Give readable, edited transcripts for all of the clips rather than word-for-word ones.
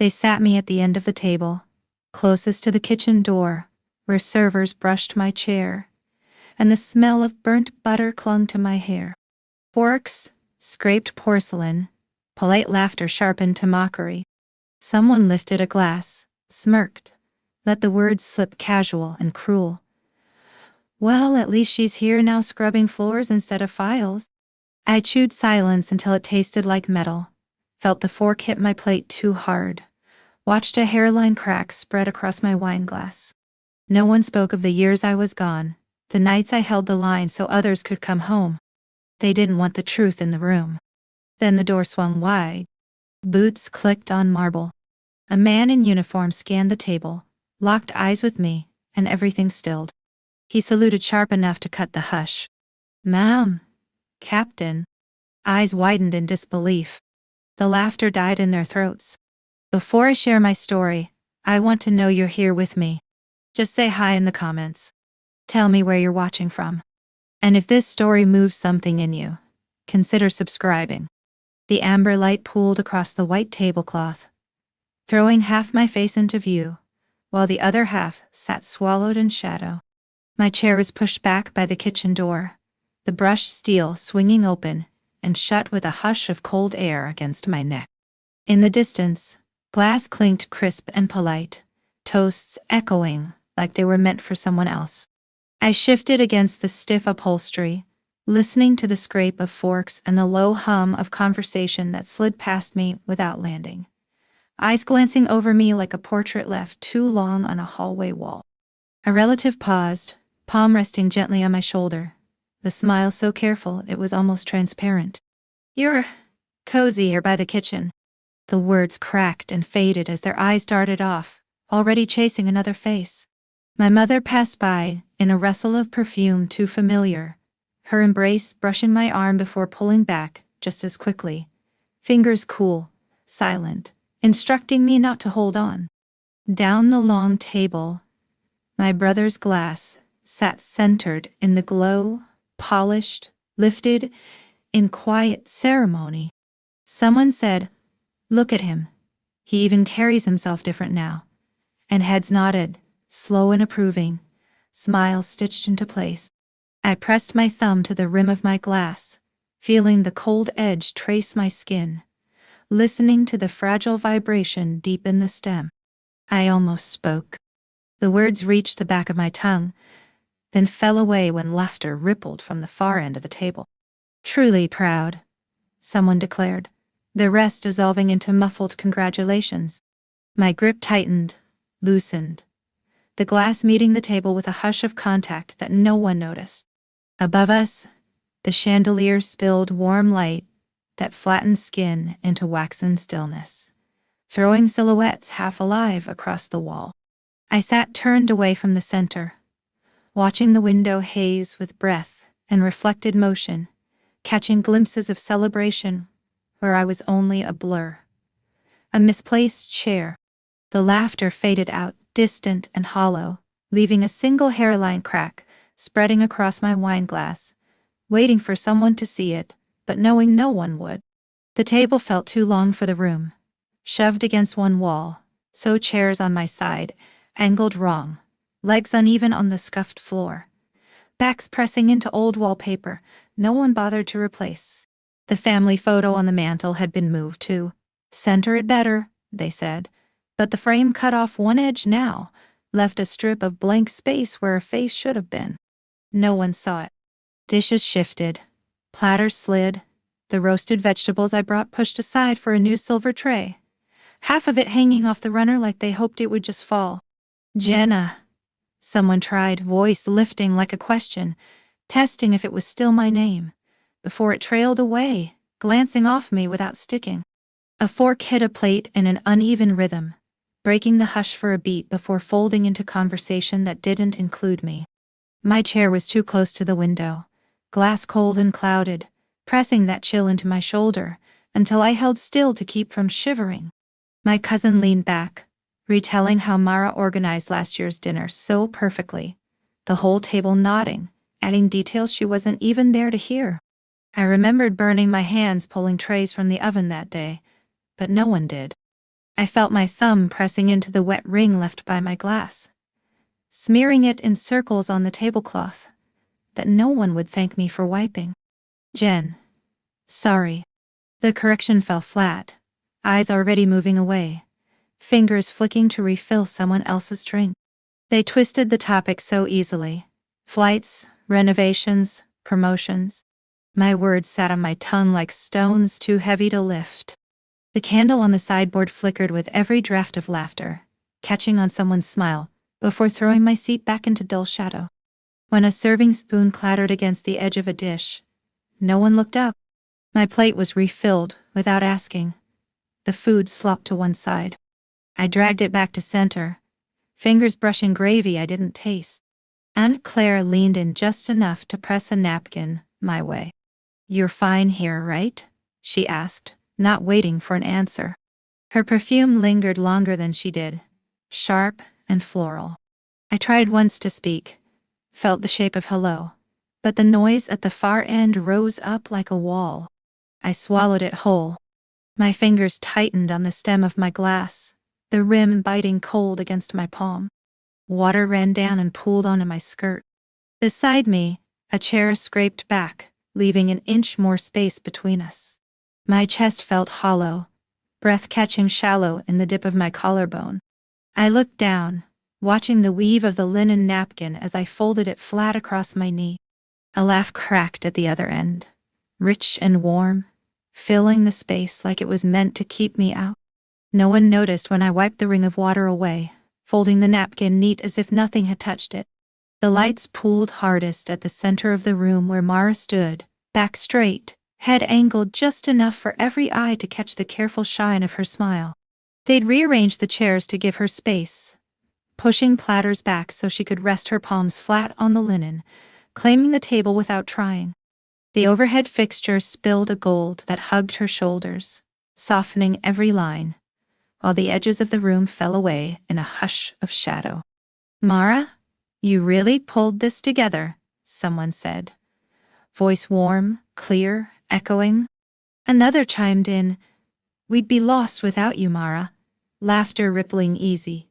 They sat me at the end of the table, closest to the kitchen door, where servers brushed my chair, and the smell of burnt butter clung to my hair. Forks, scraped porcelain, polite laughter sharpened to mockery. Someone lifted a glass, smirked, let the words slip casual and cruel. Well, at least she's here now scrubbing floors instead of files. I chewed silence until it tasted like metal, felt the fork hit my plate too hard, watched a hairline crack spread across my wine glass. No one spoke of the years I was gone, the nights I held the line so others could come home. They didn't want the truth in the room. Then the door swung wide. Boots clicked on marble. A man in uniform scanned the table, locked eyes with me, and everything stilled. He saluted sharp enough to cut the hush. "Ma'am, Captain." Eyes widened in disbelief. The laughter died in their throats. "Before I share my story, I want to know you're here with me. Just say hi in the comments. Tell me where you're watching from. And if this story moves something in you, consider subscribing." The amber light pooled across the white tablecloth, throwing half my face into view, while the other half sat swallowed in shadow. My chair was pushed back by the kitchen door, the brushed steel swinging open and shut with a hush of cold air against my neck. In the distance, glass clinked crisp and polite, toasts echoing like they were meant for someone else. I shifted against the stiff upholstery, listening to the scrape of forks and the low hum of conversation that slid past me without landing. Eyes glancing over me like a portrait left too long on a hallway wall. A relative paused, palm resting gently on my shoulder, the smile so careful it was almost transparent. "You're cozy here by the kitchen." The words cracked and faded as their eyes darted off, already chasing another face. My mother passed by, in a rustle of perfume too familiar, her embrace brushing my arm before pulling back just as quickly, fingers cool, silent, instructing me not to hold on. Down the long table, my brother's glass sat centered in the glow, polished, lifted, in quiet ceremony. Someone said, "Look at him. He even carries himself different now." And heads nodded, slow and approving, smiles stitched into place. I pressed my thumb to the rim of my glass, feeling the cold edge trace my skin, listening to the fragile vibration deep in the stem. I almost spoke. The words reached the back of my tongue, then fell away when laughter rippled from the far end of the table. "Truly proud," someone declared, the rest dissolving into muffled congratulations. My grip tightened, loosened, the glass meeting the table with a hush of contact that no one noticed. Above us, the chandelier spilled warm light that flattened skin into waxen stillness, throwing silhouettes half alive across the wall. I sat turned away from the center, watching the window haze with breath and reflected motion, catching glimpses of celebration where I was only a blur. A misplaced chair. The laughter faded out, distant and hollow, leaving a single hairline crack spreading across my wine glass, waiting for someone to see it, but knowing no one would. The table felt too long for the room, shoved against one wall, so chairs on my side, angled wrong, legs uneven on the scuffed floor, backs pressing into old wallpaper no one bothered to replace. The family photo on the mantel had been moved too. "Center it better," they said, but the frame cut off one edge now, left a strip of blank space where a face should have been. No one saw it. Dishes shifted, platters slid, the roasted vegetables I brought pushed aside for a new silver tray, half of it hanging off the runner like they hoped it would just fall. "Jenna," someone tried, voice lifting like a question, testing if it was still my name, before it trailed away, glancing off me without sticking. A fork hit a plate in an uneven rhythm, breaking the hush for a beat before folding into conversation that didn't include me. My chair was too close to the window, glass cold and clouded, pressing that chill into my shoulder, until I held still to keep from shivering. My cousin leaned back, retelling how Mara organized last year's dinner so perfectly, the whole table nodding, adding details she wasn't even there to hear. I remembered burning my hands pulling trays from the oven that day, but no one did. I felt my thumb pressing into the wet ring left by my glass, smearing it in circles on the tablecloth that no one would thank me for wiping. Jen. Sorry. The correction fell flat, eyes already moving away, fingers flicking to refill someone else's drink. They twisted the topic so easily. Flights, renovations, promotions. My words sat on my tongue like stones too heavy to lift. The candle on the sideboard flickered with every draft of laughter, catching on someone's smile, before throwing my seat back into dull shadow. When a serving spoon clattered against the edge of a dish, no one looked up. My plate was refilled without asking. The food slopped to one side. I dragged it back to center, fingers brushing gravy I didn't taste. Aunt Claire leaned in just enough to press a napkin my way. "You're fine here, right?" she asked, not waiting for an answer. Her perfume lingered longer than she did, sharp and floral. I tried once to speak, felt the shape of hello, but the noise at the far end rose up like a wall. I swallowed it whole. My fingers tightened on the stem of my glass, the rim biting cold against my palm. Water ran down and pooled onto my skirt. Beside me, a chair scraped back, leaving an inch more space between us. My chest felt hollow, breath catching shallow in the dip of my collarbone. I looked down, watching the weave of the linen napkin as I folded it flat across my knee. A laugh cracked at the other end, rich and warm, filling the space like it was meant to keep me out. No one noticed when I wiped the ring of water away, folding the napkin neat as if nothing had touched it. The lights pooled hardest at the center of the room where Mara stood, back straight, head angled just enough for every eye to catch the careful shine of her smile. They'd rearranged the chairs to give her space, pushing platters back so she could rest her palms flat on the linen, claiming the table without trying. The overhead fixture spilled a gold that hugged her shoulders, softening every line, while the edges of the room fell away in a hush of shadow. "Mara, you really pulled this together," someone said. Voice warm, clear, echoing. Another chimed in, "We'd be lost without you, Mara." Laughter rippling easy,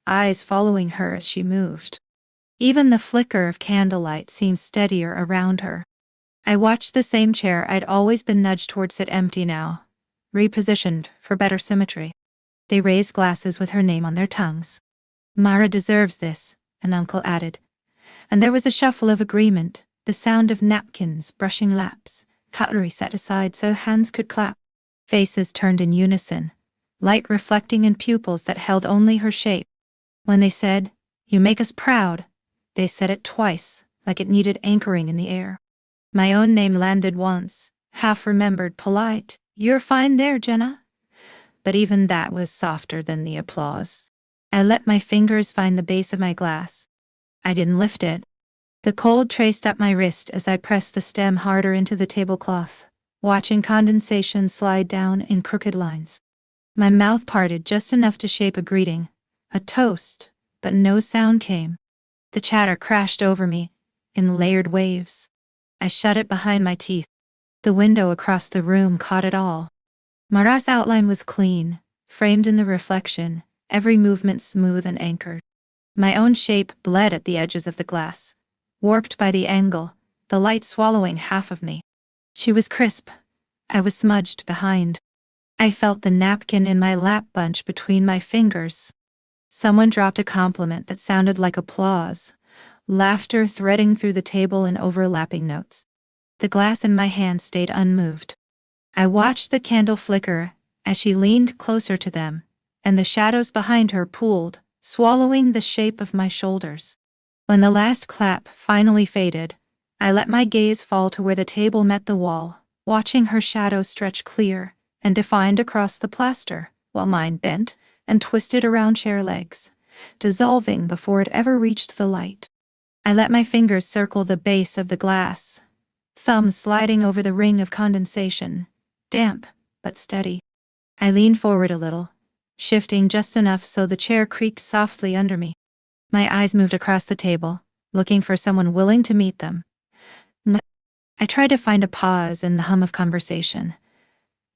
eyes following her as she moved. Even the flicker of candlelight seemed steadier around her. I watched the same chair I'd always been nudged toward sit empty now, repositioned for better symmetry. They raised glasses with her name on their tongues. "Mara deserves this," an uncle added. And there was a shuffle of agreement, the sound of napkins brushing laps, cutlery set aside so hands could clap. Faces turned in unison, light reflecting in pupils that held only her shape. When they said, "You make us proud," they said it twice, like it needed anchoring in the air. My own name landed once, half-remembered, polite, "You're fine there, Jenna." But even that was softer than the applause. I let my fingers find the base of my glass. I didn't lift it. The cold traced up my wrist as I pressed the stem harder into the tablecloth, watching condensation slide down in crooked lines. My mouth parted just enough to shape a greeting, a toast, but no sound came. The chatter crashed over me, in layered waves. I shut it behind my teeth. The window across the room caught it all. Mara's outline was clean, framed in the reflection, every movement smooth and anchored. My own shape bled at the edges of the glass, warped by the angle, the light swallowing half of me. She was crisp. I was smudged behind. I felt the napkin in my lap bunch between my fingers. Someone dropped a compliment that sounded like applause, laughter threading through the table in overlapping notes. The glass in my hand stayed unmoved. I watched the candle flicker as she leaned closer to them, and the shadows behind her pooled, swallowing the shape of my shoulders. When the last clap finally faded, I let my gaze fall to where the table met the wall, watching her shadow stretch clear and defined across the plaster, while mine bent and twisted around chair legs, dissolving before it ever reached the light. I let my fingers circle the base of the glass, thumbs sliding over the ring of condensation, damp but steady. I leaned forward a little, shifting just enough so the chair creaked softly under me. My eyes moved across the table, looking for someone willing to meet them. I tried to find a pause in the hum of conversation,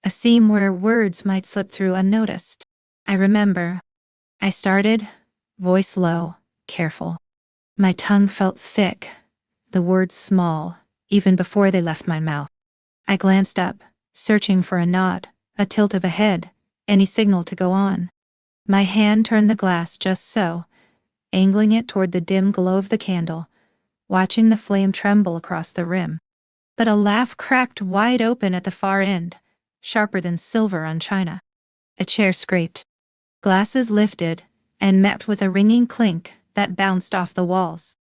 a seam where words might slip through unnoticed. I remember. I started, voice low, careful. My tongue felt thick, the words small, even before they left my mouth. I glanced up, searching for a nod, a tilt of a head, any signal to go on. My hand turned the glass just so, angling it toward the dim glow of the candle, watching the flame tremble across the rim. But a laugh cracked wide open at the far end, sharper than silver on china. A chair scraped. Glasses lifted, and met with a ringing clink that bounced off the walls.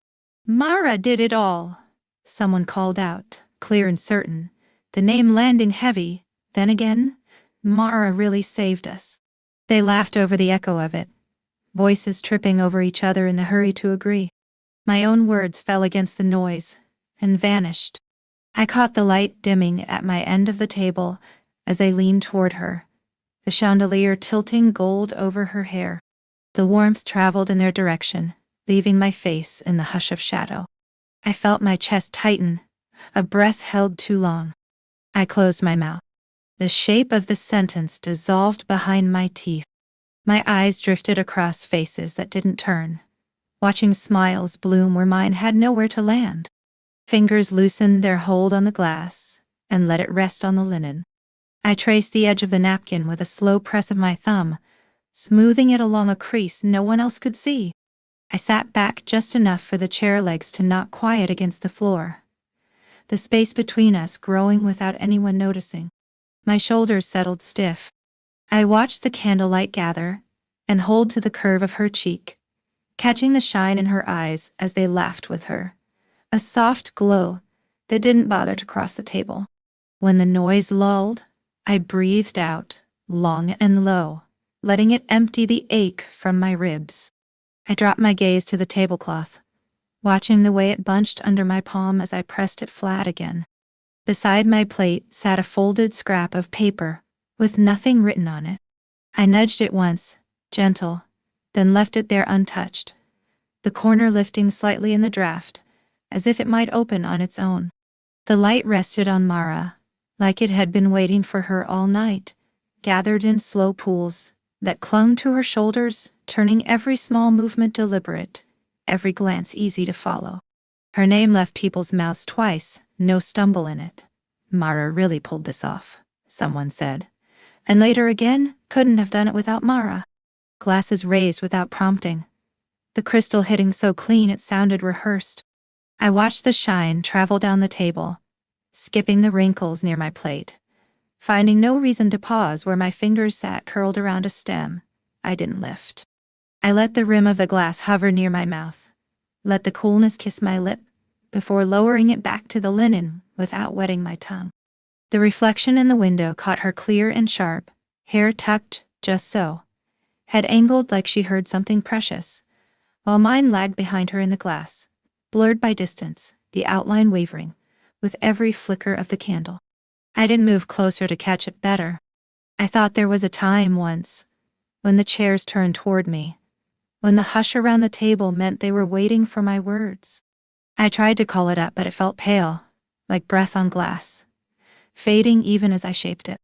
"Mara did it all," someone called out, clear and certain, the name landing heavy. Then again, Mara really saved us. They laughed over the echo of it, voices tripping over each other in the hurry to agree. My own words fell against the noise and vanished. I caught the light dimming at my end of the table as they leaned toward her, the chandelier tilting gold over her hair. The warmth traveled in their direction, leaving my face in the hush of shadow. I felt my chest tighten, a breath held too long. I closed my mouth. The shape of the sentence dissolved behind my teeth. My eyes drifted across faces that didn't turn, watching smiles bloom where mine had nowhere to land. Fingers loosened their hold on the glass and let it rest on the linen. I traced the edge of the napkin with a slow press of my thumb, smoothing it along a crease no one else could see. I sat back just enough for the chair legs to knock quiet against the floor, the space between us growing without anyone noticing. My shoulders settled stiff. I watched the candlelight gather and hold to the curve of her cheek, catching the shine in her eyes as they laughed with her. A soft glow that didn't bother to cross the table. When the noise lulled, I breathed out, long and low, letting it empty the ache from my ribs. I dropped my gaze to the tablecloth, watching the way it bunched under my palm as I pressed it flat again. Beside my plate sat a folded scrap of paper with nothing written on it. I nudged it once, gentle, then left it there untouched, the corner lifting slightly in the draft, as if it might open on its own. The light rested on Mara, like it had been waiting for her all night, gathered in slow pools that clung to her shoulders, turning every small movement deliberate, every glance easy to follow. Her name left people's mouths twice, no stumble in it. "Mara really pulled this off," someone said. And later again, "Couldn't have done it without Mara." Glasses raised without prompting, the crystal hitting so clean it sounded rehearsed. I watched the shine travel down the table, skipping the wrinkles near my plate, finding no reason to pause where my fingers sat curled around a stem. I didn't lift. I let the rim of the glass hover near my mouth, let the coolness kiss my lip, before lowering it back to the linen without wetting my tongue. The reflection in the window caught her clear and sharp, hair tucked just so, head angled like she heard something precious, while mine lagged behind her in the glass, blurred by distance, the outline wavering with every flicker of the candle. I didn't move closer to catch it better. I thought there was a time once, when the chairs turned toward me, when the hush around the table meant they were waiting for my words. I tried to call it up, but it felt pale, like breath on glass, fading even as I shaped it.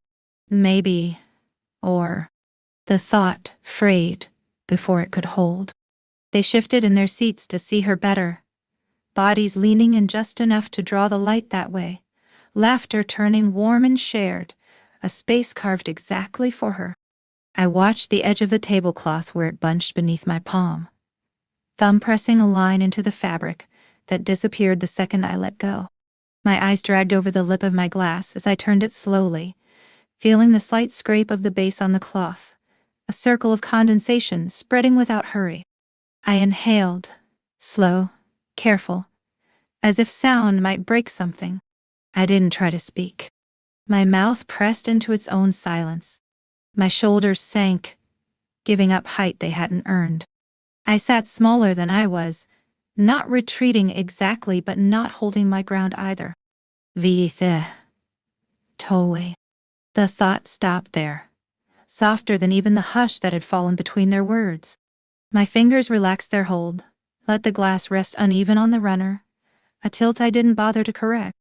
Maybe, or the thought frayed before it could hold. They shifted in their seats to see her better, bodies leaning in just enough to draw the light that way, laughter turning warm and shared, a space carved exactly for her. I watched the edge of the tablecloth where it bunched beneath my palm, thumb pressing a line into the fabric that disappeared the second I let go. My eyes dragged over the lip of my glass as I turned it slowly, feeling the slight scrape of the base on the cloth, a circle of condensation spreading without hurry. I inhaled, slow, careful, as if sound might break something. I didn't try to speak. My mouth pressed into its own silence. My shoulders sank, giving up height they hadn't earned. I sat smaller than I was, not retreating exactly but not holding my ground either. Vithe. Towe. The thought stopped there, softer than even the hush that had fallen between their words. My fingers relaxed their hold, let the glass rest uneven on the runner, a tilt I didn't bother to correct.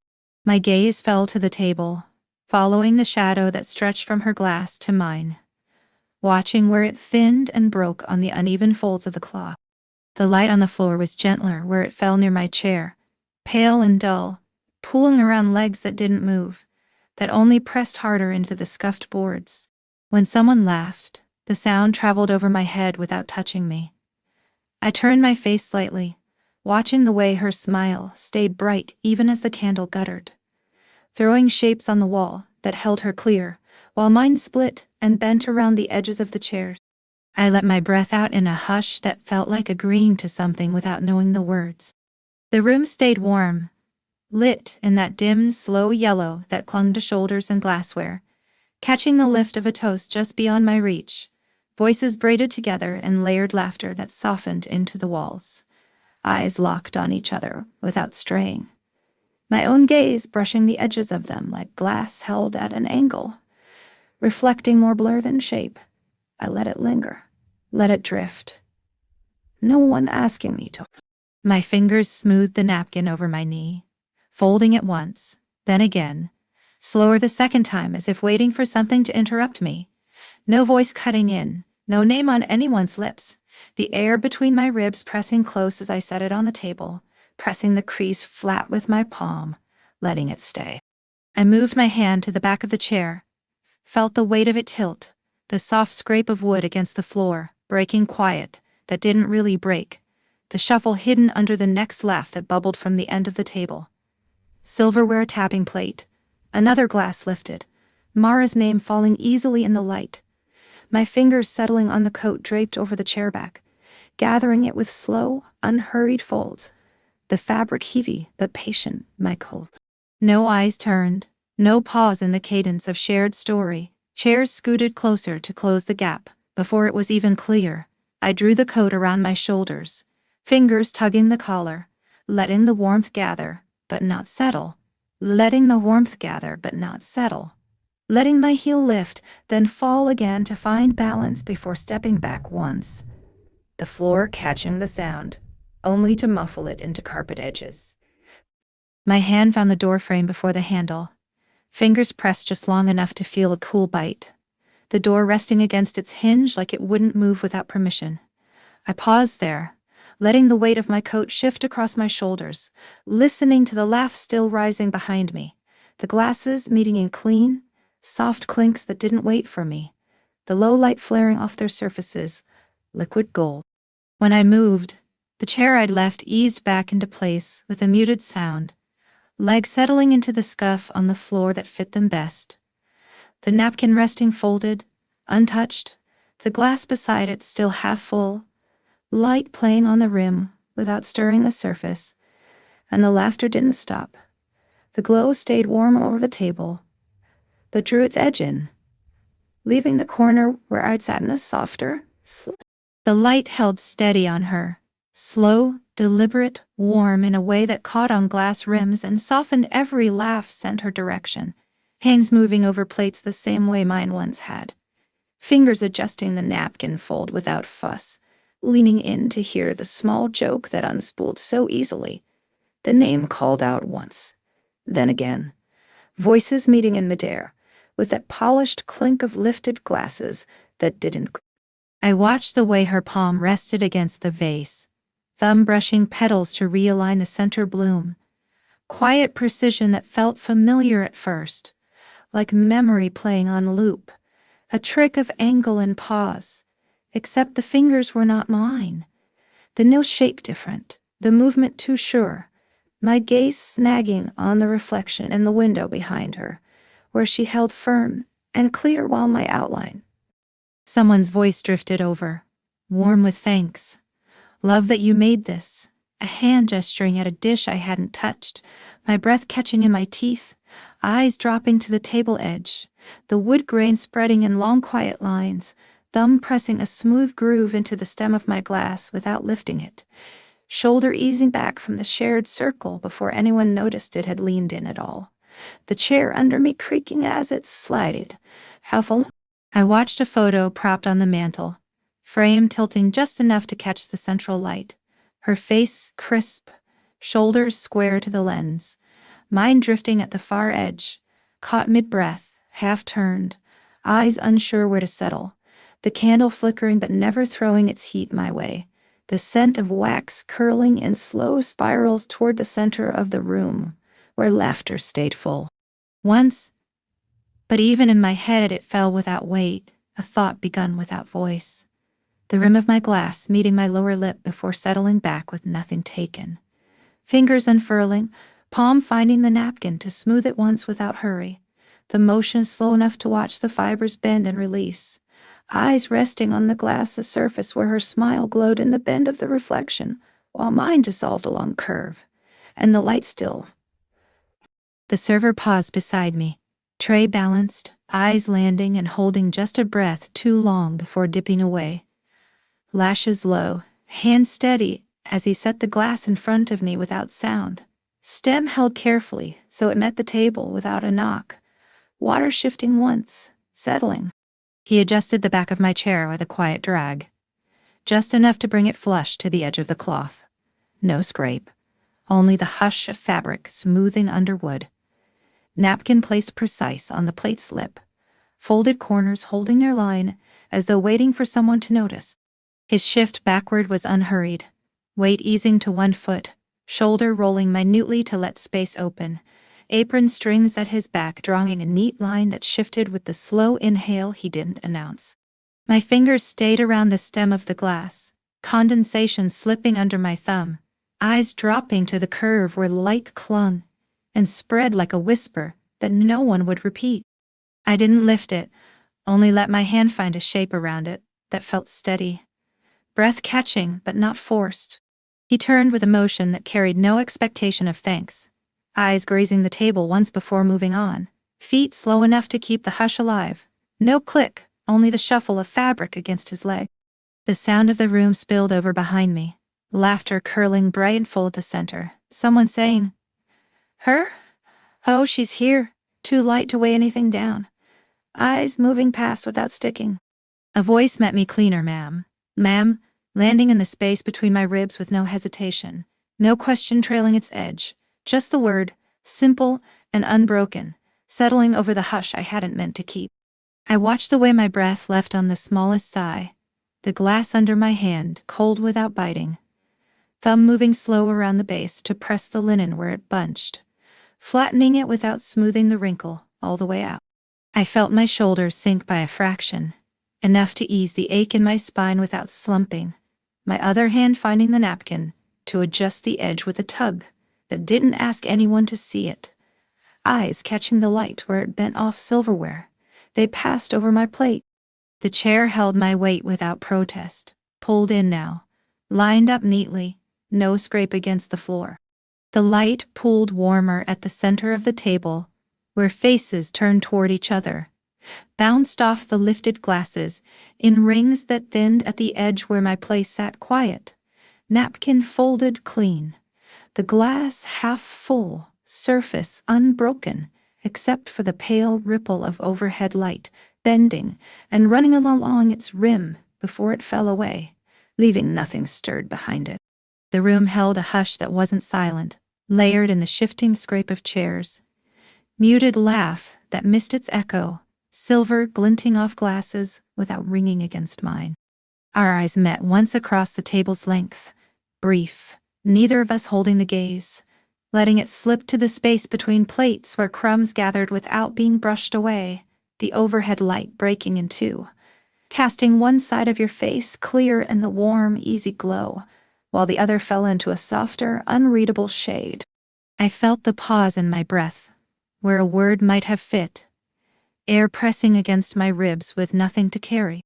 My gaze fell to the table, following the shadow that stretched from her glass to mine. watching where it thinned and broke on the uneven folds of the cloth. The light on the floor was gentler where it fell near my chair, pale and dull, pulling around legs that didn't move, that only pressed harder into the scuffed boards. When someone laughed, the sound traveled over my head without touching me. I turned my face slightly, watching the way her smile stayed bright even as the candle guttered, throwing shapes on the wall that held her clear, while mine split and bent around the edges of the chairs. I let my breath out in a hush that felt like agreeing to something without knowing the words. The room stayed warm, lit in that dim, slow yellow that clung to shoulders and glassware, catching the lift of a toast just beyond my reach, voices braided together and layered laughter that softened into the walls, eyes locked on each other without straying, my own gaze brushing the edges of them like glass held at an angle, reflecting more blur than shape. I let it linger, let it drift. No one asking me to. My fingers smoothed the napkin over my knee, folding it once, then again, slower the second time as if waiting for something to interrupt me. No voice cutting in, no name on anyone's lips, the air between my ribs pressing close as I set it on the table, pressing the crease flat with my palm, letting it stay. I moved my hand to the back of the chair, felt the weight of it tilt, the soft scrape of wood against the floor, breaking quiet, that didn't really break, the shuffle hidden under the next laugh that bubbled from the end of the table. Silverware tapping plate, another glass lifted, Mara's name falling easily in the light, my fingers settling on the coat draped over the chair back, gathering it with slow, unhurried folds, the fabric heavy but patient, my coat. No eyes turned, no pause in the cadence of shared story. Chairs scooted closer to close the gap. Before it was even clear, I drew the coat around my shoulders, fingers tugging the collar, letting the warmth gather, but not settle. Letting the warmth gather, but not settle. Letting my heel lift, then fall again to find balance before stepping back once. The floor catching the sound, only to muffle it into carpet edges. My hand found the doorframe before the handle, fingers pressed just long enough to feel a cool bite, the door resting against its hinge like it wouldn't move without permission. I paused there, letting the weight of my coat shift across my shoulders, listening to the laugh still rising behind me, the glasses meeting in clean, soft clinks that didn't wait for me, the low light flaring off their surfaces, liquid gold. When I moved, the chair I'd left eased back into place with a muted sound, legs settling into the scuff on the floor that fit them best. The napkin resting folded, untouched, the glass beside it still half full, light playing on the rim without stirring the surface, and the laughter didn't stop. The glow stayed warm over the table, but drew its edge in, leaving the corner where I'd sat in a softer, the light held steady on her, slow, deliberate, warm in a way that caught on glass rims and softened every laugh sent her direction, hands moving over plates the same way mine once had, fingers adjusting the napkin fold without fuss, leaning in to hear the small joke that unspooled so easily, the name called out once, then again, voices meeting in midair, with that polished clink of lifted glasses that didn't. I watched the way her palm rested against the vase, thumb brushing petals to realign the center bloom, quiet precision that felt familiar at first, like memory playing on loop, a trick of angle and pause, except the fingers were not mine, the nail shape different, the movement too sure, my gaze snagging on the reflection in the window behind her, where she held firm and clear while my outline. Someone's voice drifted over, warm with thanks. Love that you made this. A hand gesturing at a dish I hadn't touched, my breath catching in my teeth, eyes dropping to the table edge, the wood grain spreading in long quiet lines, thumb pressing a smooth groove into the stem of my glass without lifting it, shoulder easing back from the shared circle before anyone noticed it had leaned in at all, the chair under me creaking as it slided. I watched a photo propped on the mantel, frame tilting just enough to catch the central light, her face crisp, shoulders square to the lens, mine drifting at the far edge, caught mid-breath, half-turned, eyes unsure where to settle, the candle flickering but never throwing its heat my way, the scent of wax curling in slow spirals toward the center of the room, where laughter stayed full. Once, but even in my head it fell without weight, a thought begun without voice. The rim of my glass meeting my lower lip before settling back with nothing taken. Fingers unfurling, palm finding the napkin to smooth it once without hurry. The motion slow enough to watch the fibers bend and release. Eyes resting on the glass's surface where her smile glowed in the bend of the reflection, while mine dissolved along curve. And the light still. The server paused beside me, tray balanced, eyes landing and holding just a breath too long before dipping away. Lashes low, hand steady, as he set the glass in front of me without sound. Stem held carefully, so it met the table without a knock. Water shifting once, settling. He adjusted the back of my chair with a quiet drag. Just enough to bring it flush to the edge of the cloth. No scrape. Only the hush of fabric smoothing under wood. Napkin placed precise on the plate's lip. Folded corners holding their line, as though waiting for someone to notice. His shift backward was unhurried. Weight easing to one foot, shoulder rolling minutely to let space open. Apron strings at his back drawing a neat line that shifted with the slow inhale he didn't announce. My fingers stayed around the stem of the glass, condensation slipping under my thumb, eyes dropping to the curve where light clung and spread like a whisper that no one would repeat. I didn't lift it, only let my hand find a shape around it that felt steady. Breath catching but not forced. He turned with a motion that carried no expectation of thanks. Eyes grazing the table once before moving on. Feet slow enough to keep the hush alive. No click, only the shuffle of fabric against his leg. The sound of the room spilled over behind me. Laughter curling bright and full at the center. Someone saying, "Her? Oh, she's here. Too light to weigh anything down." Eyes moving past without sticking. A voice met me cleaner, ma'am. Ma'am, landing in the space between my ribs with no hesitation. No question trailing its edge. Just the word, simple and unbroken, settling over the hush I hadn't meant to keep. I watched the way my breath left on the smallest sigh. The glass under my hand, cold without biting. Thumb moving slow around the base to press the linen where it bunched. Flattening it without smoothing the wrinkle, all the way out. I felt my shoulders sink by a fraction, enough to ease the ache in my spine without slumping. My other hand finding the napkin, to adjust the edge with a tug that didn't ask anyone to see it. Eyes catching the light where it bent off silverware. They passed over my plate. The chair held my weight without protest, pulled in now, lined up neatly, no scrape against the floor. The light pooled warmer at the center of the table, where faces turned toward each other, bounced off the lifted glasses, in rings that thinned at the edge where my place sat quiet. Napkin folded clean. The glass half full, surface unbroken, except for the pale ripple of overhead light, bending and running along its rim before it fell away, leaving nothing stirred behind it. The room held a hush that wasn't silent, layered in the shifting scrape of chairs. Muted laugh that missed its echo, silver glinting off glasses without ringing against mine. Our eyes met once across the table's length, brief, neither of us holding the gaze, letting it slip to the space between plates where crumbs gathered without being brushed away, the overhead light breaking in two, casting one side of your face clear in the warm, easy glow, while the other fell into a softer, unreadable shade. I felt the pause in my breath, where a word might have fit, air pressing against my ribs with nothing to carry.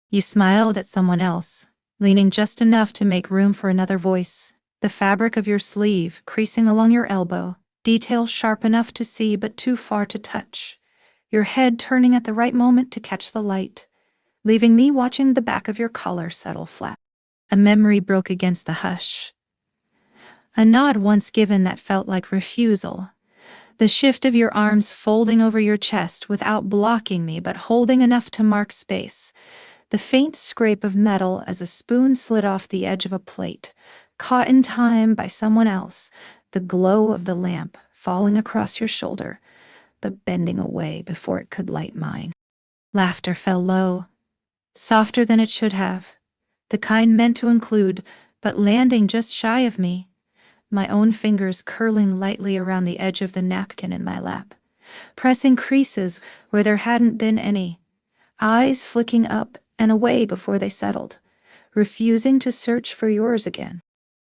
You smiled at someone else, leaning just enough to make room for another voice, the fabric of your sleeve creasing along your elbow, detail sharp enough to see but too far to touch, your head turning at the right moment to catch the light, leaving me watching the back of your collar settle flat. A memory broke against the hush. A nod once given that felt like refusal. The shift of your arms folding over your chest without blocking me but holding enough to mark space. The faint scrape of metal as a spoon slid off the edge of a plate, caught in time by someone else. The glow of the lamp falling across your shoulder, but bending away before it could light mine. Laughter fell low, softer than it should have, the kind meant to include, but landing just shy of me, my own fingers curling lightly around the edge of the napkin in my lap, pressing creases where there hadn't been any, eyes flicking up and away before they settled, refusing to search for yours again.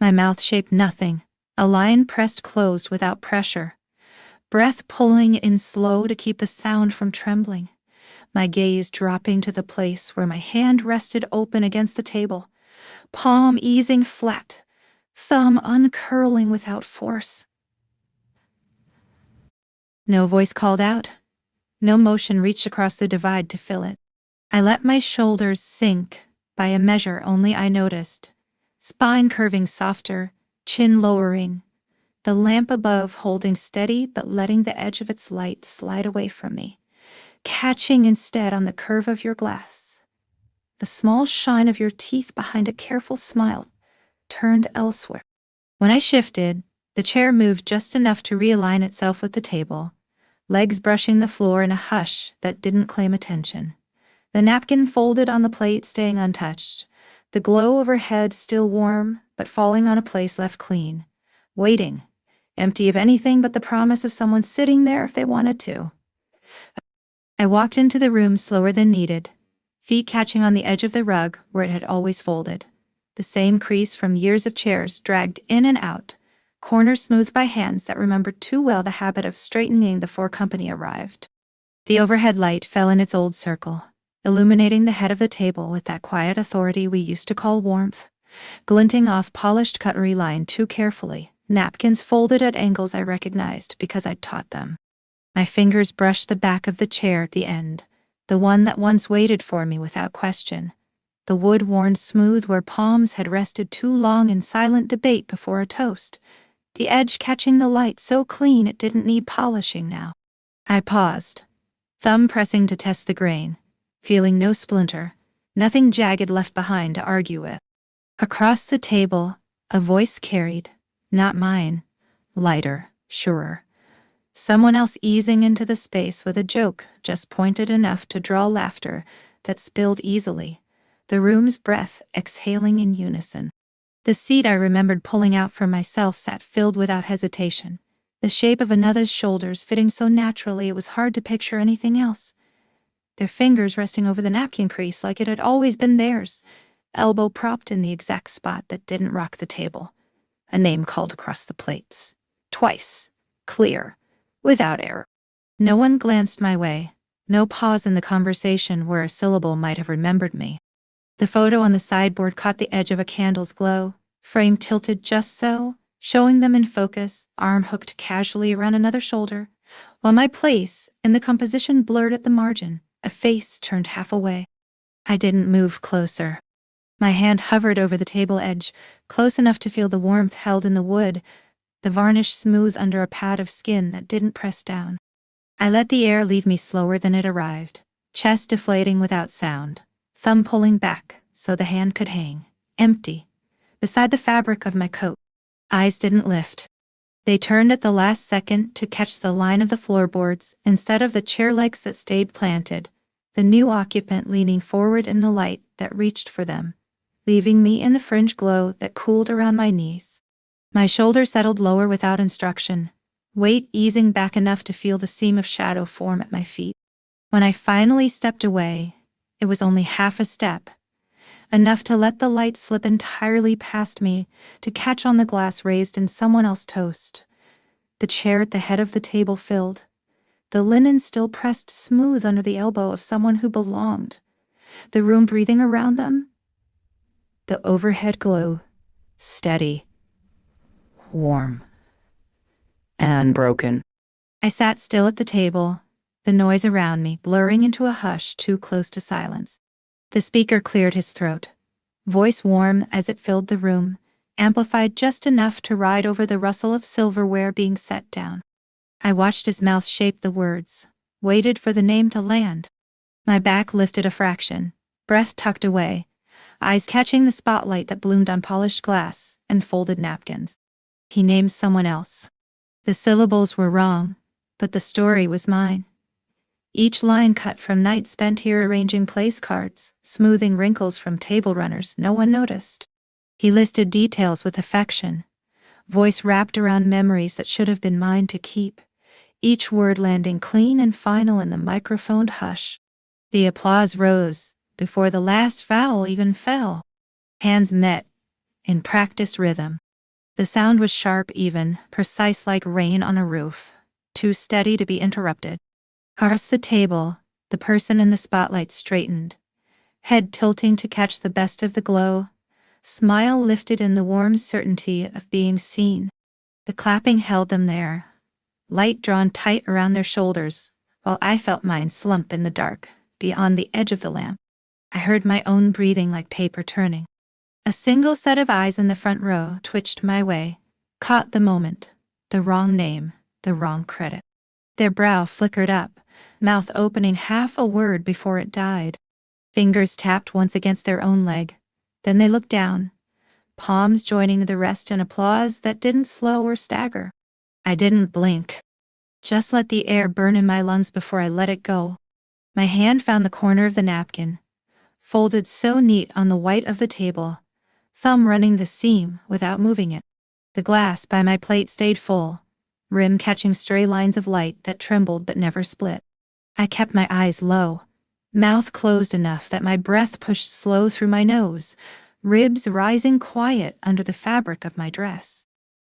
My mouth shaped nothing, a line pressed closed without pressure, breath pulling in slow to keep the sound from trembling, my gaze dropping to the place where my hand rested open against the table, palm easing flat, thumb uncurling without force. No voice called out. No motion reached across the divide to fill it. I let my shoulders sink, by a measure only I noticed, spine curving softer, chin lowering, the lamp above holding steady but letting the edge of its light slide away from me, catching instead on the curve of your glass, the small shine of your teeth behind a careful smile, turned elsewhere. When I shifted, the chair moved just enough to realign itself with the table, legs brushing the floor in a hush that didn't claim attention. The napkin folded on the plate staying untouched, the glow overhead still warm but falling on a place left clean, waiting, empty of anything but the promise of someone sitting there if they wanted to. I walked into the room slower than needed, feet catching on the edge of the rug where it had always folded, the same crease from years of chairs dragged in and out, corners smoothed by hands that remembered too well the habit of straightening before company arrived. The overhead light fell in its old circle, illuminating the head of the table with that quiet authority we used to call warmth, glinting off polished cutlery lined too carefully, napkins folded at angles I recognized because I'd taught them. My fingers brushed the back of the chair at the end, the one that once waited for me without question, the wood worn smooth where palms had rested too long in silent debate before a toast, the edge catching the light so clean it didn't need polishing now. I paused, thumb pressing to test the grain, feeling no splinter, nothing jagged left behind to argue with. Across the table, a voice carried, not mine, lighter, surer. Someone else easing into the space with a joke just pointed enough to draw laughter that spilled easily, the room's breath exhaling in unison. The seat I remembered pulling out for myself sat filled without hesitation, the shape of another's shoulders fitting so naturally it was hard to picture anything else. Their fingers resting over the napkin crease like it had always been theirs, elbow propped in the exact spot that didn't rock the table. A name called across the plates. Twice. Clear. Without error. No one glanced my way, no pause in the conversation where a syllable might have remembered me. The photo on the sideboard caught the edge of a candle's glow, frame tilted just so, showing them in focus, arm hooked casually around another shoulder, while my place in the composition blurred at the margin, a face turned half away. I didn't move closer. My hand hovered over the table edge, close enough to feel the warmth held in the wood, the varnish smooth under a pad of skin that didn't press down. I let the air leave me slower than it arrived, chest deflating without sound, thumb pulling back so the hand could hang, empty, beside the fabric of my coat. Eyes didn't lift. They turned at the last second to catch the line of the floorboards instead of the chair legs that stayed planted, the new occupant leaning forward in the light that reached for them, leaving me in the fringe glow that cooled around my knees. My shoulders settled lower without instruction, weight easing back enough to feel the seam of shadow form at my feet. When I finally stepped away, it was only half a step, enough to let the light slip entirely past me, to catch on the glass raised in someone else's toast. The chair at the head of the table filled, the linen still pressed smooth under the elbow of someone who belonged, the room breathing around them, the overhead glow, steady, warm, and unbroken. I sat still at the table, the noise around me blurring into a hush too close to silence. The speaker cleared his throat, voice warm as it filled the room, amplified just enough to ride over the rustle of silverware being set down. I watched his mouth shape the words, waited for the name to land. My back lifted a fraction, breath tucked away, eyes catching the spotlight that bloomed on polished glass and folded napkins. He named someone else. The syllables were wrong, but the story was mine. each line cut from nights spent here arranging place cards, smoothing wrinkles from table runners no one noticed. He listed details with affection, voice wrapped around memories that should have been mine to keep, each word landing clean and final in the microphoned hush. The applause rose before the last vowel even fell. Hands met in practiced rhythm. The sound was sharp, even, precise like rain on a roof, too steady to be interrupted. Across the table, the person in the spotlight straightened, head tilting to catch the best of the glow, smile lifted in the warm certainty of being seen. The clapping held them there, light drawn tight around their shoulders, while I felt mine slump in the dark, beyond the edge of the lamp. I heard my own breathing like paper turning. A single set of eyes in the front row twitched my way, caught the moment, the wrong name, the wrong credit. Their brow flickered up, mouth opening half a word before it died. Fingers tapped once against their own leg, then they looked down, palms joining the rest in applause that didn't slow or stagger. I didn't blink, just let the air burn in my lungs before I let it go. My hand found the corner of the napkin, folded so neat on the white of the table, thumb running the seam without moving it. The glass by my plate stayed full, rim catching stray lines of light that trembled but never split. I kept my eyes low, mouth closed enough that my breath pushed slow through my nose, ribs rising quiet under the fabric of my dress.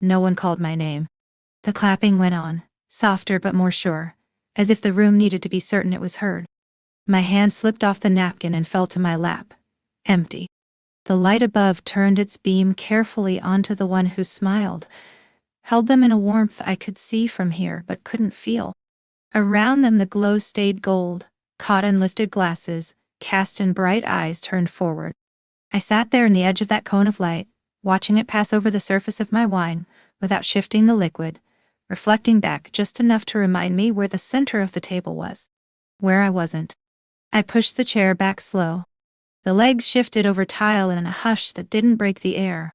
No one called my name. The clapping went on, softer but more sure, as if the room needed to be certain it was heard. My hand slipped off the napkin and fell to my lap, empty. The light above turned its beam carefully onto the one who smiled, held them in a warmth I could see from here but couldn't feel. Around them the glow stayed gold, caught in lifted glasses, cast in bright eyes turned forward. I sat there in the edge of that cone of light, watching it pass over the surface of my wine, without shifting the liquid, reflecting back just enough to remind me where the center of the table was. Where I wasn't. I pushed the chair back slow. The legs shifted over tile in a hush that didn't break the air.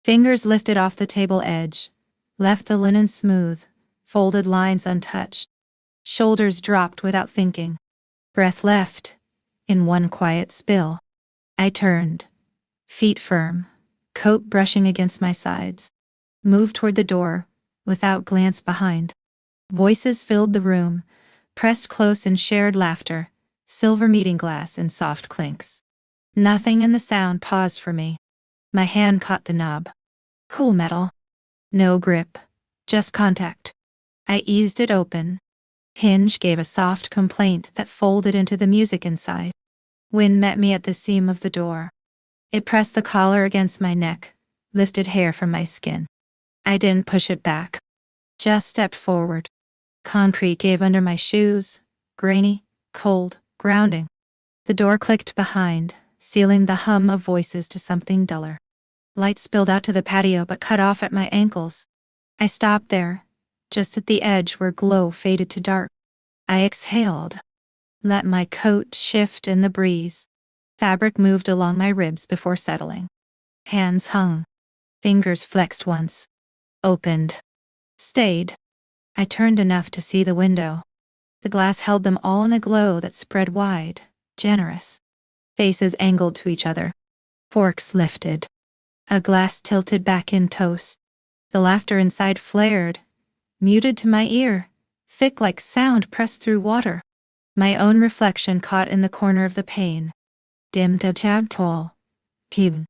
Fingers lifted off the table edge, left the linen smooth, folded lines untouched. Shoulders dropped without thinking. Breath left, in one quiet spill. I turned, feet firm, coat brushing against my sides. Moved toward the door, without glance behind. Voices filled the room, pressed close in shared laughter, silver meeting glass in soft clinks. Nothing in the sound paused for me. My hand caught the knob. Cool metal. No grip, just contact. I eased it open. Hinge gave a soft complaint that folded into the music inside. Wind met me at the seam of the door. It pressed the collar against my neck, lifted hair from my skin. I didn't push it back. Just stepped forward. Concrete gave under my shoes, grainy, cold, grounding. The door clicked behind, sealing the hum of voices to something duller. Light spilled out to the patio but cut off at my ankles. I stopped there, just at the edge where glow faded to dark. I exhaled. Let my coat shift in the breeze. Fabric moved along my ribs before settling. Hands hung. Fingers flexed once. Opened. Stayed. I turned enough to see the window. The glass held them all in a glow that spread wide, generous. Faces angled to each other. Forks lifted. A glass tilted back in toast. The laughter inside flared, muted to my ear, thick like sound pressed through water. My own reflection caught in the corner of the pane. Dimmed a chab tall. Pib.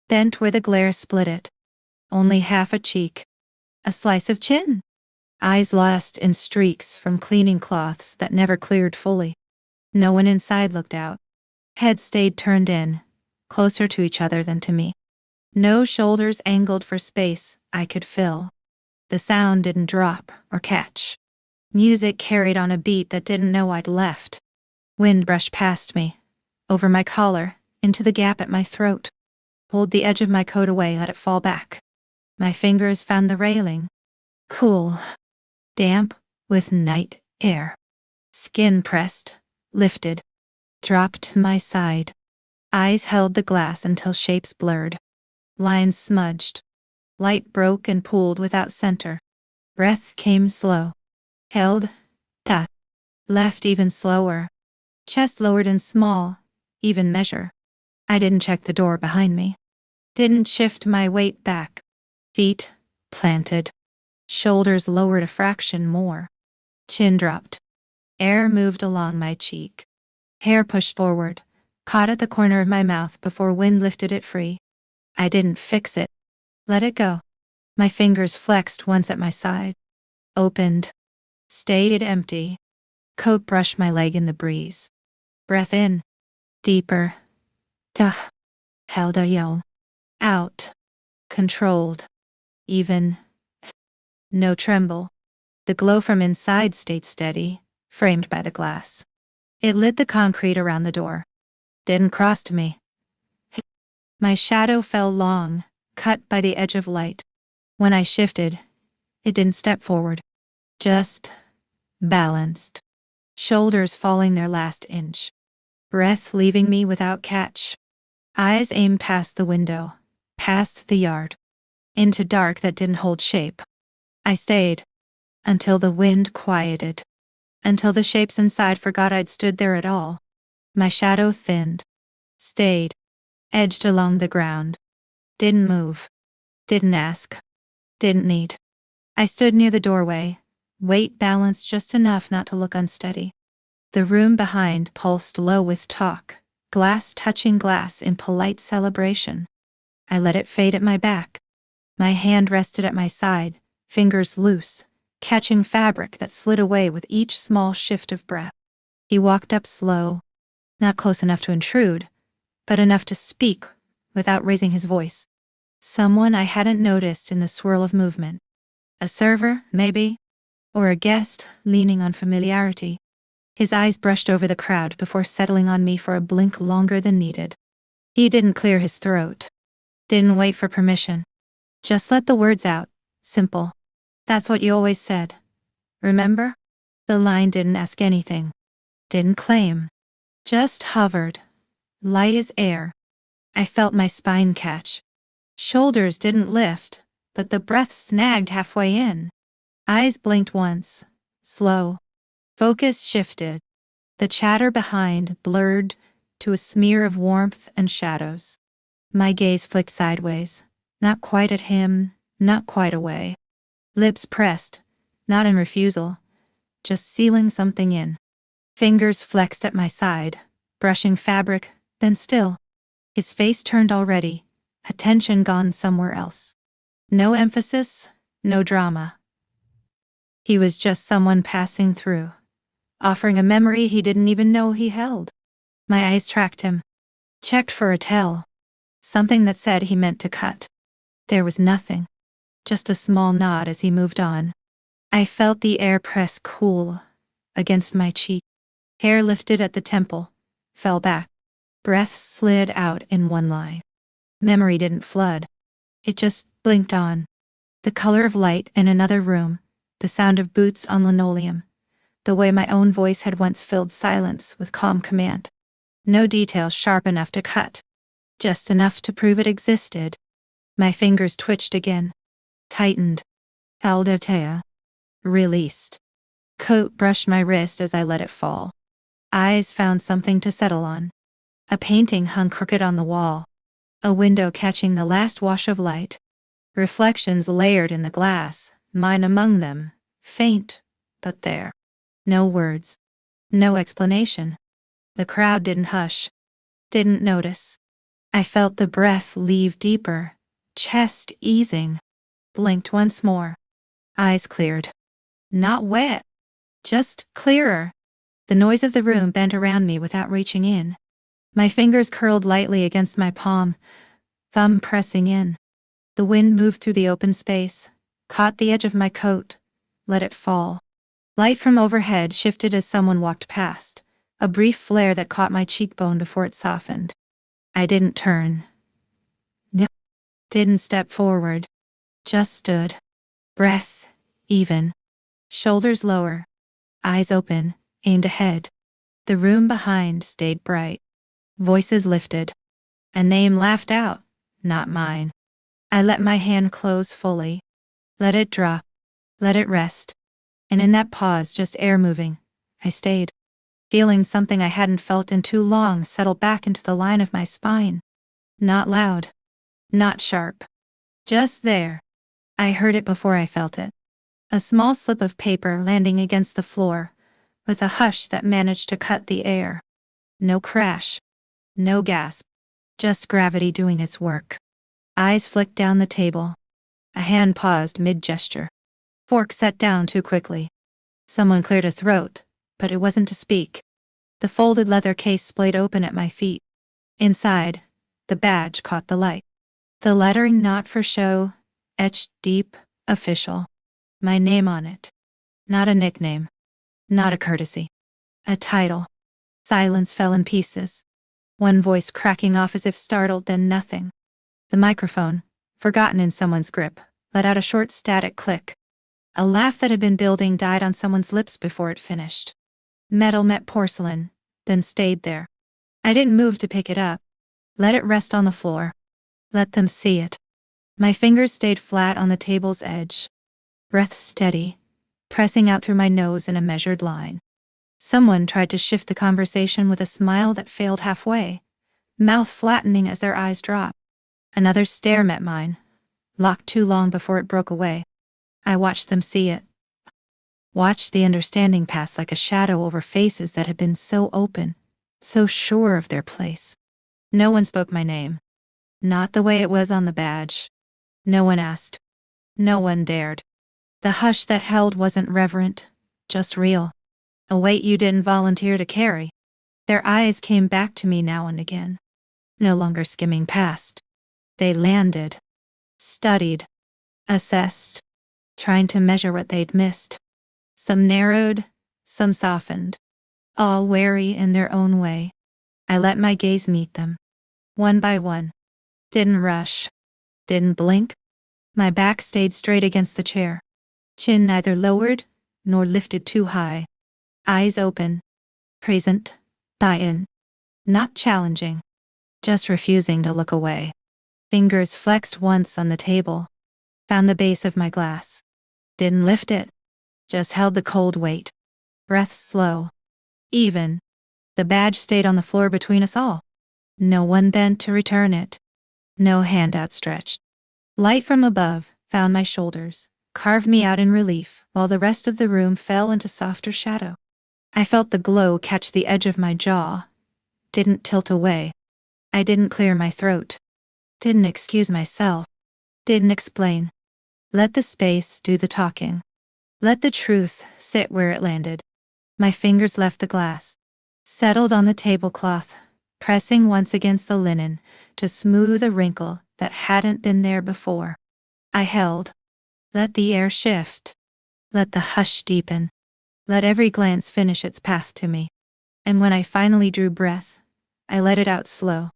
Bent where the glare split it. Only half a cheek. A slice of chin. Eyes lost in streaks from cleaning cloths that never cleared fully. No one inside looked out. Head stayed turned in, closer to each other than to me. No shoulders angled for space I could fill. The sound didn't drop or catch. Music carried on a beat that didn't know I'd left. Wind brushed past me, over my collar, into the gap at my throat. Pulled the edge of my coat away, let it fall back. My fingers found the railing. Cool. Damp, with night air. Skin pressed, lifted, dropped to my side. Eyes held the glass until shapes blurred. Lines smudged. Light broke and pooled without center. Breath came slow. Held. Ta. Left even slower. Chest lowered in small, even measure. I didn't check the door behind me. Didn't shift my weight back. Feet planted. Shoulders lowered a fraction more. Chin dropped. Air moved along my cheek. Hair pushed forward, caught at the corner of my mouth before wind lifted it free. I didn't fix it. Let it go. My fingers flexed once at my side. Opened. Stayed empty. Coat brushed my leg in the breeze. Breath in. Deeper. Duh. Held a yell. Out. Controlled. Even. No tremble. The glow from inside stayed steady, framed by the glass. It lit the concrete around the door. Didn't cross to me. My shadow fell long, cut by the edge of light. When I shifted, it didn't step forward. Just balanced. Shoulders falling their last inch. Breath leaving me without catch. Eyes aimed past the window, past the yard, into dark that didn't hold shape. I stayed. Until the wind quieted. Until the shapes inside forgot I'd stood there at all. My shadow thinned. Stayed. Edged along the ground. Didn't move. Didn't ask. Didn't need. I stood near the doorway, weight balanced just enough not to look unsteady. The room behind pulsed low with talk, glass touching glass in polite celebration. I let it fade at my back. My hand rested at my side, fingers loose, catching fabric that slid away with each small shift of breath. He walked up slow, not close enough to intrude, but enough to speak without raising his voice. Someone I hadn't noticed in the swirl of movement. A server, maybe? Or a guest leaning on familiarity. His eyes brushed over the crowd before settling on me for a blink longer than needed. He didn't clear his throat. Didn't wait for permission. Just let the words out. Simple. That's what you always said. Remember? The line didn't ask anything. Didn't claim. Just hovered. Light as air. I felt my spine catch. Shoulders didn't lift, but the breath snagged halfway in. Eyes blinked once. Slow. Focus shifted. The chatter behind blurred to a smear of warmth and shadows. My gaze flicked sideways. Not quite at him, not quite away. Lips pressed, not in refusal, just sealing something in. Fingers flexed at my side, brushing fabric, then still. His face turned already, attention gone somewhere else. No emphasis, no drama. He was just someone passing through, offering a memory he didn't even know he held. My eyes tracked him, checked for a tell, something that said he meant to cut. There was nothing, just a small nod as he moved on. I felt the air press cool against my cheek. Hair lifted at the temple, fell back. Breath slid out in one line. Memory didn't flood. It just blinked on. The color of light in another room, the sound of boots on linoleum, the way my own voice had once filled silence with calm command. No detail sharp enough to cut, just enough to prove it existed. My fingers twitched again, tightened, held Altea, released. Coat brushed my wrist as I let it fall. Eyes found something to settle on. A painting hung crooked on the wall, a window catching the last wash of light. Reflections layered in the glass, mine among them, faint, but there. No words. No explanation. The crowd didn't hush. Didn't notice. I felt the breath leave deeper, chest easing. Blinked once more. Eyes cleared. Not wet. Just clearer. The noise of the room bent around me without reaching in. My fingers curled lightly against my palm, thumb pressing in. The wind moved through the open space, caught the edge of my coat, let it fall. Light from overhead shifted as someone walked past, a brief flare that caught my cheekbone before it softened. I didn't turn. Didn't step forward. Just stood. Breath even. Shoulders lower. Eyes open, aimed ahead. The room behind stayed bright. Voices lifted. A name laughed out, not mine. I let my hand close fully. Let it drop. Let it rest. And in that pause, just air moving. I stayed, feeling something I hadn't felt in too long settle back into the line of my spine. Not loud, not sharp, just there. I heard it before I felt it. A small slip of paper landing against the floor, with a hush that managed to cut the air. No crash, no gasp, just gravity doing its work. Eyes flicked down the table. A hand paused mid-gesture. Fork set down too quickly. Someone cleared a throat, but it wasn't to speak. The folded leather case splayed open at my feet. Inside, the badge caught the light. The lettering not for show, etched deep, official. My name on it. Not a nickname. Not a courtesy. A title. Silence fell in pieces. One voice cracking off as if startled, then nothing. The microphone, forgotten in someone's grip, let out a short static click. A laugh that had been building died on someone's lips before it finished. Metal met porcelain, then stayed there. I didn't move to pick it up. Let it rest on the floor. Let them see it. My fingers stayed flat on the table's edge. Breath steady, pressing out through my nose in a measured line. Someone tried to shift the conversation with a smile that failed halfway, mouth flattening as their eyes dropped. Another stare met mine, locked too long before it broke away. I watched them see it. Watched the understanding pass like a shadow over faces that had been so open, so sure of their place. No one spoke my name. Not the way it was on the badge. No one asked. No one dared. The hush that held wasn't reverent, just real. A weight you didn't volunteer to carry. Their eyes came back to me now and again. No longer skimming past. They landed. Studied. Assessed. Trying to measure what they'd missed. Some narrowed, some softened. All wary in their own way. I let my gaze meet them. One by one. Didn't rush. Didn't blink. My back stayed straight against the chair. Chin neither lowered, nor lifted too high. Eyes open. Present. Buy-in. Not challenging. Just refusing to look away. Fingers flexed once on the table. Found the base of my glass. Didn't lift it. Just held the cold weight. Breath slow. Even. The badge stayed on the floor between us all. No one bent to return it. No hand outstretched. Light from above found my shoulders, carved me out in relief, while the rest of the room fell into softer shadow. I felt the glow catch the edge of my jaw. Didn't tilt away. I didn't clear my throat. Didn't excuse myself. Didn't explain. Let the space do the talking. Let the truth sit where it landed. My fingers left the glass. Settled on the tablecloth, pressing once against the linen to smooth a wrinkle that hadn't been there before. I held. Let the air shift. Let the hush deepen. Let every glance finish its path to me. And when I finally drew breath, I let it out slow.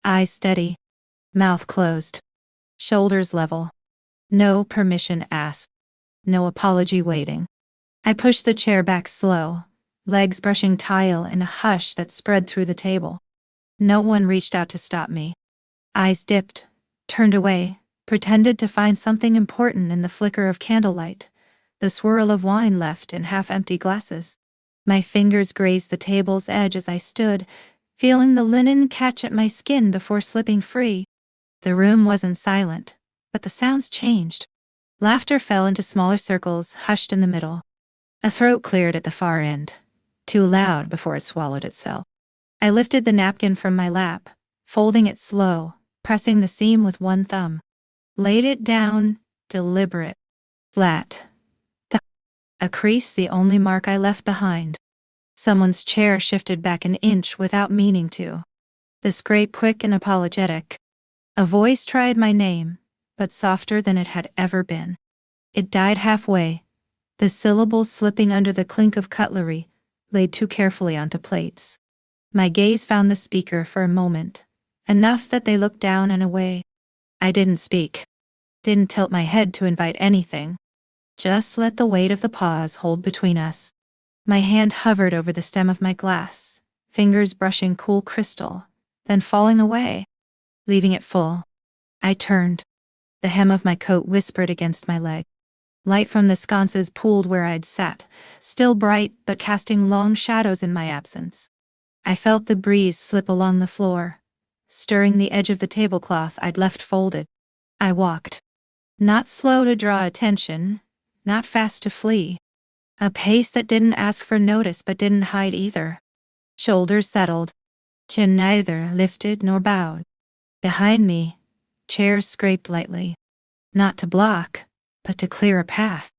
Eyes steady. Mouth closed. Shoulders level. No permission asked. No apology waiting. I pushed the chair back slow, legs brushing tile in a hush that spread through the table. No one reached out to stop me. Eyes dipped, turned away, pretended to find something important in the flicker of candlelight, the swirl of wine left in half-empty glasses. My fingers grazed the table's edge as I stood, feeling the linen catch at my skin before slipping free. The room wasn't silent, but the sounds changed. Laughter fell into smaller circles, hushed in the middle. A throat cleared at the far end, too loud before it swallowed itself. I lifted the napkin from my lap, folding it slow, pressing the seam with one thumb. Laid it down, deliberate, flat. A crease the only mark I left behind. Someone's chair shifted back an inch without meaning to. The scrape quick and apologetic. A voice tried my name, but softer than it had ever been. It died halfway, the syllables slipping under the clink of cutlery, laid too carefully onto plates. My gaze found the speaker for a moment, enough that they looked down and away. I didn't speak. Didn't tilt my head to invite anything. Just let the weight of the pause hold between us. My hand hovered over the stem of my glass, fingers brushing cool crystal, then falling away, leaving it full. I turned. The hem of my coat whispered against my leg. Light from the sconces pooled where I'd sat, still bright but casting long shadows in my absence. I felt the breeze slip along the floor, stirring the edge of the tablecloth I'd left folded. I walked. Not slow to draw attention, not fast to flee. A pace that didn't ask for notice but didn't hide either. Shoulders settled, chin neither lifted nor bowed. Behind me, chairs scraped lightly. Not to block, but to clear a path.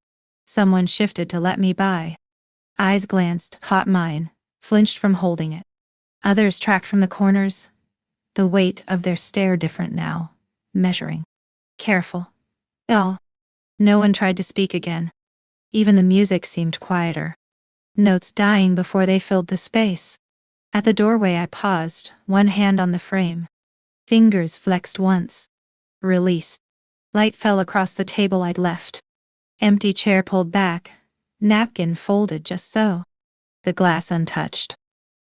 Someone shifted to let me by. Eyes glanced, caught mine, flinched from holding it. Others tracked from the corners, the weight of their stare different now, measuring. Careful. Oh. No one tried to speak again. Even the music seemed quieter. Notes dying before they filled the space. At the doorway I paused, one hand on the frame. Fingers flexed once. Released. Light fell across the table I'd left. Empty chair pulled back. Napkin folded just so. The glass untouched.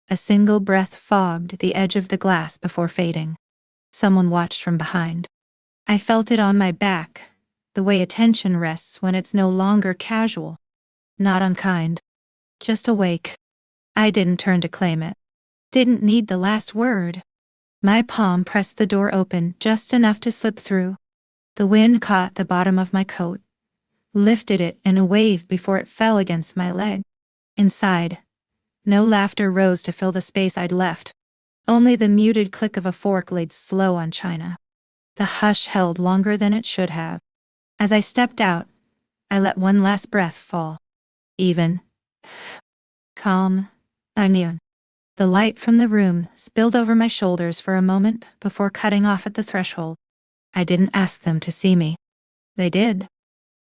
A single breath fogged the edge of the glass before fading. Someone watched from behind. I felt it on my back, the way attention rests when it's no longer casual. Not unkind. Just awake. I didn't turn to claim it. Didn't need the last word. My palm pressed the door open just enough to slip through. The wind caught the bottom of my coat, lifted it in a wave before it fell against my leg. Inside, no laughter rose to fill the space I'd left. Only the muted click of a fork laid slow on china. The hush held longer than it should have. As I stepped out, I let one last breath fall. Even. Calm. Immune. The light from the room spilled over my shoulders for a moment before cutting off at the threshold. I didn't ask them to see me. They did.